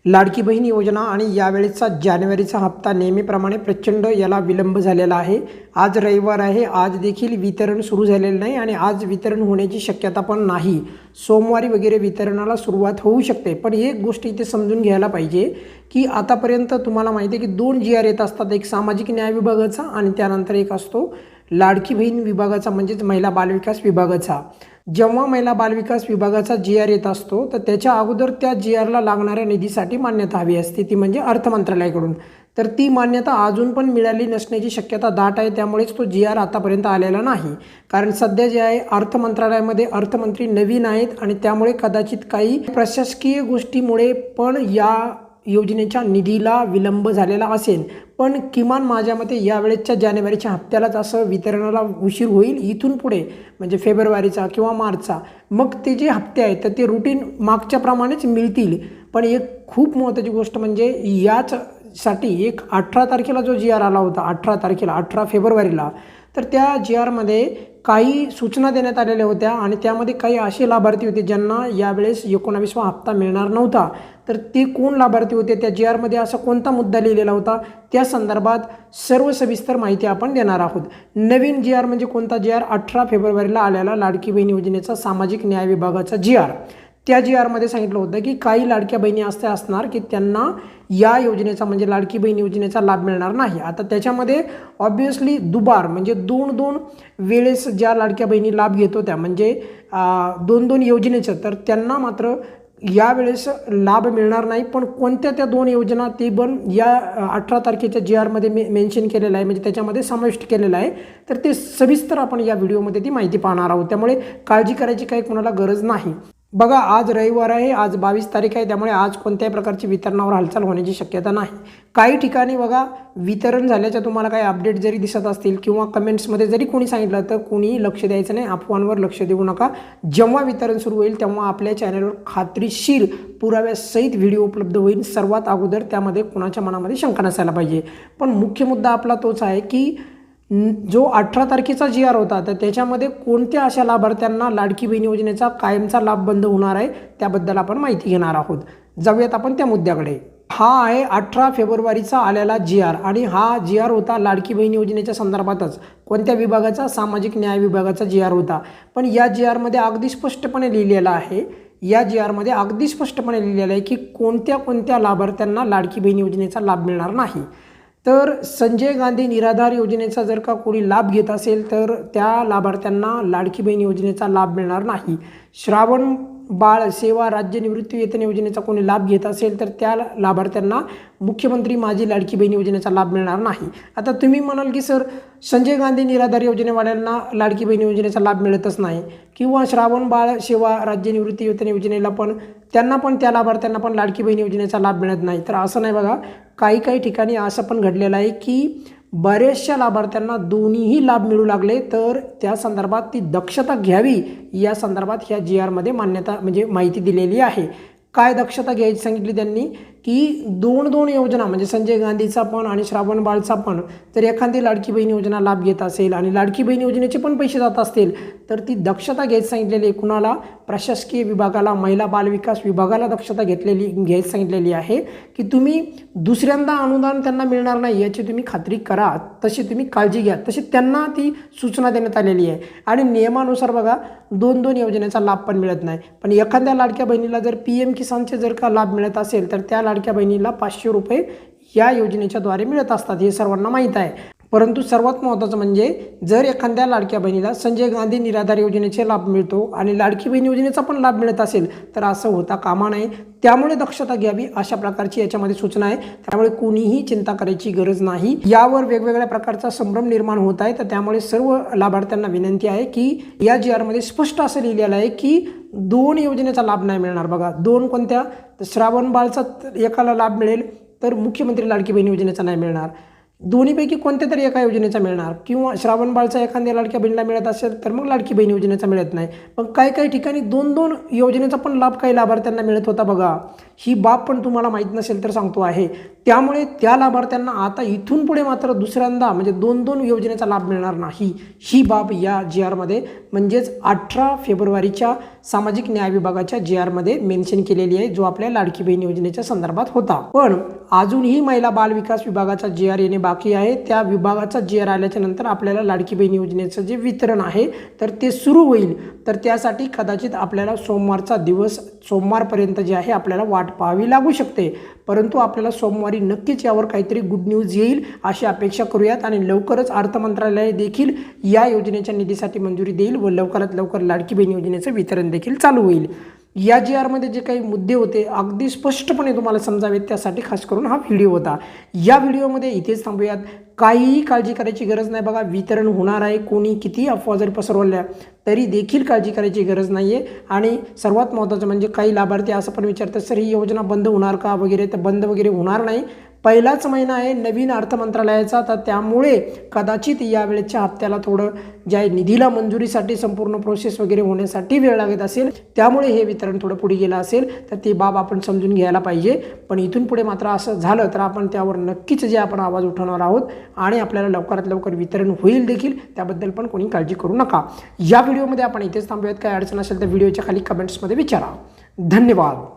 लाडकी बहीण योजना आणि यावेळेचा जानेवारीचा हप्ता नेहमीप्रमाणे प्रचंड याला विलंब झालेला आहे। आज रविवार आहे, आज देखील वितरण सुरू झालेलं नाही आणि आज वितरण होण्याची शक्यता पण नाही। सोमवारी वगैरे वितरणाला सुरुवात होऊ शकते। पण एक गोष्ट इथे समजून घ्यायला पाहिजे की आतापर्यंत तुम्हाला माहिती आहे की 2 GR येत असतात, एक सामाजिक न्याय विभागाचा आणि त्यानंतर एक असतो लाडकी बहीण विभागाचा म्हणजेच महिला बालविकास विभागाचा। जेव्हा महिला बालविकास विभागाचा GR येत असतो तर त्याच्या अगोदर त्या GRला लागणाऱ्या निधीसाठी मान्यता हवी असते, ती म्हणजे अर्थ मंत्रालयाकडून। तर ती मान्यता अजून पण मिळाली नसण्याची शक्यता दाट आहे, त्यामुळेच तो GR आतापर्यंत आलेला नाही। कारण सध्या जे आहे अर्थ मंत्रालयामध्ये अर्थमंत्री नवीन आहेत आणि त्यामुळे कदाचित काही प्रशासकीय गोष्टीमुळे पण या योजनेच्या निधीला विलंब झालेला असेल। पण किमान माझ्या मते यावेळेच्या जानेवारीच्या हप्त्यालाच असं वितरणाला उशीर होईल। इथून पुढे म्हणजे फेब्रुवारीचा किंवा मार्चचा मग ते जे हप्ते आहेत तर ते रुटीन मागच्या प्रमाणेच मिळतील। पण एक खूप महत्त्वाची गोष्ट म्हणजे याचसाठी एक 18 तारखेला जो GR आला होता, 18 तारखेला 18 फेब्रुवारीला, तर त्या GRमध्ये काही सूचना देण्यात आलेल्या होत्या आणि त्यामध्ये काही असे लाभार्थी होते ज्यांना यावेळेस 19वा हप्ता मिळणार नव्हता। तर ते कोण लाभार्थी होते, त्या GRमध्ये असा कोणता मुद्दा लिहिलेला होता, त्या संदर्भात सर्व सविस्तर माहिती आपण देणार आहोत। नवीन GR म्हणजे कोणता GR? 18 फेब्रुवारीला आलेला लाडकी बहीण योजनेचा सामाजिक न्याय विभागाचा GR। त्या GRमध्ये सांगितलं होतं की काही लाडक्या बहिणी असे असणार की त्यांना या योजनेचा म्हणजे लाडकी बहीण योजनेचा लाभ मिळणार नाही। आता त्याच्यामध्ये ऑब्वियसली दुबार म्हणजे दोन वेळेस ज्या लाडक्या बहिणी लाभ घेत होत्या म्हणजे 2 योजनेचं, तर त्यांना मात्र यावेळेस लाभ मिळणार नाही। पण कोणत्या त्या 2 योजना ते पण या 18 तारखेच्या GRमध्ये मेन्शन केलेलं आहे, म्हणजे त्याच्यामध्ये समाविष्ट केलेलं आहे। तर ते सविस्तर आपण या व्हिडिओमध्ये ती माहिती पाहणार आहोत, त्यामुळे काळजी करायची काही कोणाला गरज नाही। बघा, आज रविवार आहे, आज 22 तारीख आहे, त्यामुळे आज कोणत्याही प्रकारची वितरणावर हालचाल होण्याची शक्यता नाही। काही ठिकाणी बघा वितरण झाल्याच्या तुम्हाला काही अपडेट जरी दिसत असतील किंवा कमेंट्समध्ये जरी कोणी सांगितलं तर कोणीही लक्ष द्यायचं नाही, अफवांवर लक्ष देऊ नका। जेव्हा वितरण सुरू होईल तेव्हा आपल्या चॅनलवर खात्रीशीर पुराव्यासहित व्हिडिओ उपलब्ध होईल सर्वात अगोदर, त्यामध्ये कोणाच्या मनामध्ये शंका नसायला पाहिजे। पण मुख्य मुद्दा आपला तोच आहे की जो 18 तारखेचा GR होता तर त्याच्यामध्ये कोणत्या अशा लाभार्थ्यांना लाडकी बहीण योजनेचा कायमचा लाभ बंद होणार आहे त्याबद्दल आपण माहिती घेणार आहोत। जाऊयात आपण त्या मुद्द्याकडे। हा आहे 18 फेब्रुवारीचा आलेला GR आणि हा GR होता लाडकी बहीण योजनेच्या संदर्भातच। कोणत्या विभागाचा? सामाजिक न्याय विभागाचा GR होता। पण या GRमध्ये अगदी स्पष्टपणे लिहिलेलं आहे, या GRमध्ये अगदी स्पष्टपणे लिहिलेलं आहे की कोणत्या कोणत्या लाभार्थ्यांना लाडकी बहीण योजनेचा लाभ मिळणार नाही। तर संजय गांधी निराधार योजनेचा जर का कोणी लाभ घेत असेल तर त्या लाभार्थ्यांना लाडकी बहीण योजनेचा लाभ मिळणार नाही। श्रावण बाळ सेवा राज्य निवृत्तीवेतन योजनेचा कोणी लाभ घेत असेल तर त्या लाभार्थ्यांना मुख्यमंत्री माझी लाडकी बहीण योजनेचा लाभ मिळणार नाही। आता तुम्ही म्हणाल की सर संजय गांधी निराधार योजनेवाल्यांना लाडकी बहीण योजनेचा लाभ मिळतच नाही किंवा श्रावण बाळ सेवा राज्य निवृत्तीवेतन योजनेला पण त्या लाभार्थ्यांना पण लाडकी बहीण योजनेचा लाभ मिळत नाही। तर असं नाही बघा, काही ठिकाणी असं पण घडलेलं आहे की बऱ्याचशा लाभार्थ्यांना दोन्हीही लाभ मिळू लागले, तर त्या संदर्भात ती दक्षता घ्यावी या संदर्भात ह्या GRमध्ये मान्यता म्हणजे माहिती दिलेली आहे। काय दक्षता घ्यायची सांगितली त्यांनी की 2 योजना म्हणजे संजय गांधीचा पण आणि श्रावण बाळचा पण, तर एखादी लाडकी बहीण योजना लाभ घेत असेल आणि लाडकी बहीण योजनेचे पण पैसे जात असतील तर ती दक्षता घ्यायची सांगितलेली आहे। कुणाला? प्रशासकीय विभागाला, महिला बालविकास विभागाला दक्षता घ्यायची सांगितलेली आहे की तुम्ही दुसऱ्यांदा अनुदान त्यांना मिळणार नाही याची तुम्ही खात्री करा, तशी तुम्ही काळजी घ्या, तशी त्यांना ती सूचना देण्यात आलेली आहे। आणि नियमानुसार बघा 2 योजनेचा लाभ पण मिळत नाही। पण एखाद्या लाडक्या बहिणीला जर PM किसानचे जर का लाभ मिळत असेल तर त्या लाडक्या बहिणीला 500 रुपये या योजनेच्या द्वारे मिळत असतात, हे सर्वांना माहीत आहे। परंतु सर्वात महत्त्वाचं म्हणजे जर एखाद्या लाडक्या बहिणीला संजय गांधी निराधार योजनेचे लाभ मिळतो आणि लाडकी बहीण योजनेचा पण लाभ मिळत असेल तर असं होता कामा नये, त्यामुळे दक्षता घ्यावी अशा प्रकारची याच्यामध्ये सूचना आहे। त्यामुळे कोणीही चिंता करायची गरज नाही। यावर वेगवेगळ्या प्रकारचा संभ्रम निर्माण होत आहे, तर त्यामुळे सर्व लाभार्थ्यांना विनंती आहे की या GRमध्ये स्पष्ट असं लिहिलेलं आहे की 2 योजनेचा लाभ नाही मिळणार। बघा 2 कोणत्या? तर श्रावण बाळचा एकाला लाभ मिळेल तर मुख्यमंत्री लाडकी बहीण योजनेचा नाही मिळणार। दोन्हीपैकी कोणत्या तरी एका योजनेचा मिळणार किंवा श्रावण बाळचा एखाद्या लाडक्या बहिणीला मिळत असेल तर मग लाडकी बहीण योजनेचा मिळत नाही। पण काही ठिकाणी 2 योजनेचा पण लाभ काही लाभार्थ्यांना मिळत होता बघा। ही बाब पण तुम्हाला माहीत नसेल तर सांगतो आहे. त्यामुळे त्या लाभार्थ्यांना आता इथून पुढे मात्र दुसऱ्यांदा म्हणजे 2-2 योजनेचा लाभ मिळणार नाही. ही बाब या GRमध्ये म्हणजेच 18 फेब्रुवारीच्या सामाजिक न्याय विभागाच्या GRमध्ये मेन्शन केलेली आहे, जो आपल्या लाडकी बहीण योजनेच्या संदर्भात होता. पण अजूनही महिला बाल विकास विभागाचा GR येणे बाकी आहे. त्या विभागाचा GR आल्याच्या नंतर आपल्याला लाडकी बहीण योजनेचं जे वितरण आहे तर ते सुरू होईल. तर त्यासाठी कदाचित आपल्याला सोमवारचा दिवस सोमवारपर्यंत जे आहे आपल्याला वाट पाहावी लागू शकते. परंतु आपल्याला सोमवारी नक्कीच यावर काहीतरी गुड न्यूज येईल अशी अपेक्षा करूयात आणि लवकरच अर्थ मंत्रालय देखील या योजनेच्या निधीसाठी मंजुरी देईल व लवकरात लवकर लाडकी बहीण योजनेचं वितरण देखील चालू होईल. या GRमध्ये जे काही मुद्दे होते अगदी स्पष्टपणे तुम्हाला समजावेत त्यासाठी खास करून हा व्हिडिओ होता. या व्हिडिओमध्ये इथेच थांबूयात. काहीही काळजी करायची गरज नाही. बघा, वितरण होणार आहे. कोणी किती अफवा जरी पसरवल्या तरी देखील काळजी करायची गरज नाही आहे. आणि सर्वात महत्त्वाचं म्हणजे काही लाभार्थी असं पण विचारतात, सर ही योजना बंद होणार का वगैरे. तर बंद वगैरे होणार नाही. पहिलाच महिना आहे नवीन अर्थ मंत्रालयाचा, तर त्यामुळे कदाचित यावेळेच्या हप्त्याला थोडं ज्या निधीला मंजुरीसाठी संपूर्ण प्रोसेस वगैरे होण्यासाठी वेळ लागत असेल, त्यामुळे हे वितरण थोडं पुढे गेलं असेल. तर ती बाब आपण समजून घ्यायला पाहिजे. पण इथून पुढे मात्र असं झालं तर आपण त्यावर नक्कीच जे आपण आवाज उठवणार आहोत आणि आपल्याला लवकरात लवकर वितरण होईल देखील. त्याबद्दल पण कोणी काळजी करू नका. या व्हिडिओमध्ये आपण इथेच थांबूयात. काय अडचण असेल तर व्हिडिओच्या खाली कमेंट्समध्ये विचारा. धन्यवाद.